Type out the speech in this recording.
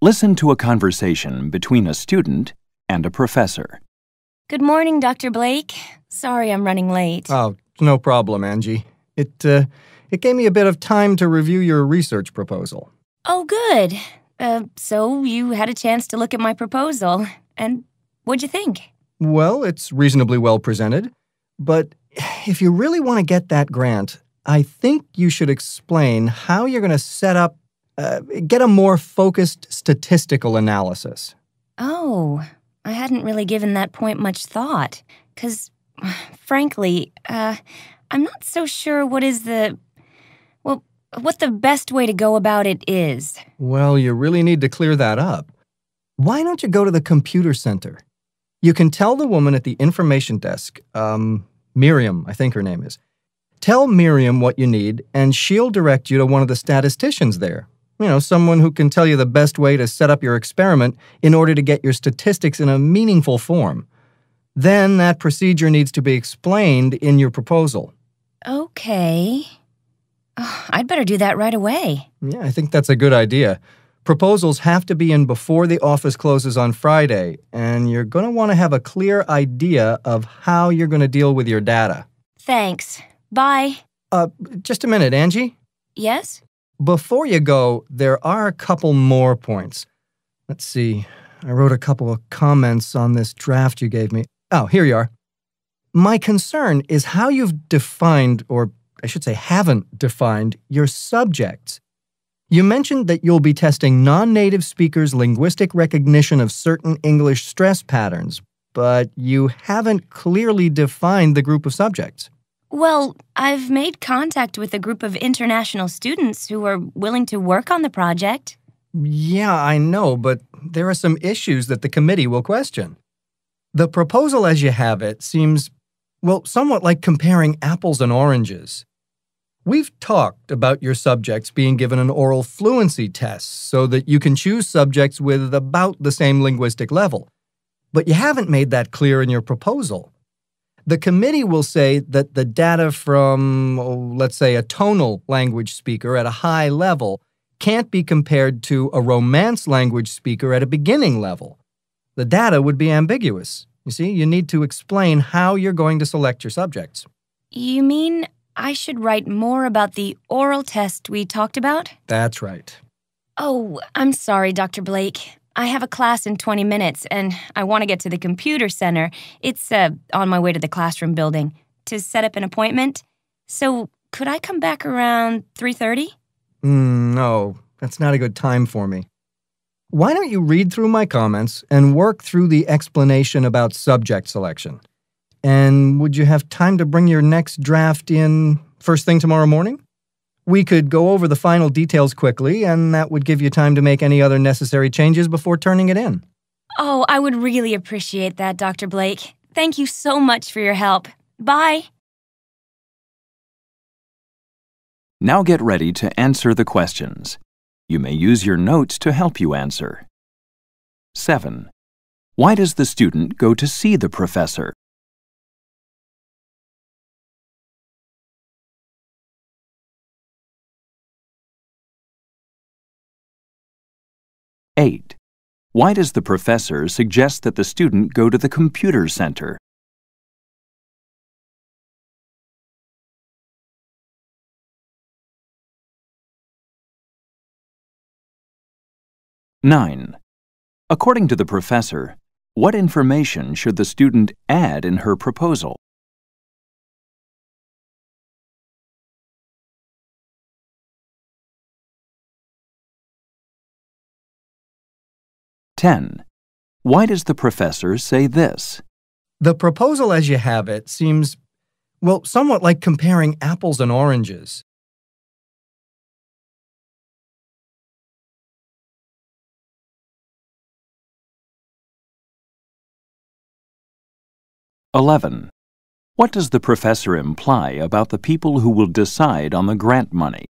Listen to a conversation between a student and a professor. Good morning, Dr. Blake. Sorry I'm running late. Oh, no problem, Angie. It gave me a bit of time to review your research proposal. Oh, good. So you had a chance to look at my proposal. And what'd you think? Well, it's reasonably well presented. But if you really want to get that grant, I think you should explain how you're going to set up, get a more focused statistical analysis. Oh, I hadn't really given that point much thought. 'Cause, frankly, I'm not so sure what the best way to go about it is. Well, you really need to clear that up. Why don't you go to the computer center? You can tell the woman at the information desk, Miriam, I think her name is. Tell Miriam what you need, and she'll direct you to one of the statisticians there. You know, someone who can tell you the best way to set up your experiment in order to get your statistics in a meaningful form. Then that procedure needs to be explained in your proposal. Okay. I'd better do that right away. Yeah, I think that's a good idea. Proposals have to be in before the office closes on Friday, and you're going to want to have a clear idea of how you're going to deal with your data. Thanks. Bye. Just a minute, Angie. Yes? Before you go, there are a couple more points. Let's see. I wrote a couple of comments on this draft you gave me. Oh, here you are. My concern is how you've defined, or I should say haven't defined, your subjects. You mentioned that you'll be testing non-native speakers' linguistic recognition of certain English stress patterns, but you haven't clearly defined the group of subjects. Well, I've made contact with a group of international students who are willing to work on the project. Yeah, I know, but there are some issues that the committee will question. The proposal as you have it seems, well, somewhat like comparing apples and oranges. We've talked about your subjects being given an oral fluency test so that you can choose subjects with about the same linguistic level. But you haven't made that clear in your proposal. The committee will say that the data from, let's say, a tonal language speaker at a high level can't be compared to a Romance language speaker at a beginning level. The data would be ambiguous. You see, you need to explain how you're going to select your subjects. You mean I should write more about the oral test we talked about? That's right. Oh, I'm sorry, Dr. Blake. I have a class in 20 minutes, and I want to get to the computer center. It's on my way to the classroom building to set up an appointment. So could I come back around 3:30? No, that's not a good time for me. Why don't you read through my comments and work through the explanation about subject selection? And would you have time to bring your next draft in first thing tomorrow morning? We could go over the final details quickly, and that would give you time to make any other necessary changes before turning it in. Oh, I would really appreciate that, Dr. Blake. Thank you so much for your help. Bye. Now get ready to answer the questions. You may use your notes to help you answer. 7. Why does the student go to see the professor? 8. Why does the professor suggest that the student go to the computer center? 9. According to the professor, what information should the student add in her proposal? 10. Why does the professor say this? The proposal as you have it seems, well, somewhat like comparing apples and oranges. 11. What does the professor imply about the people who will decide on the grant money?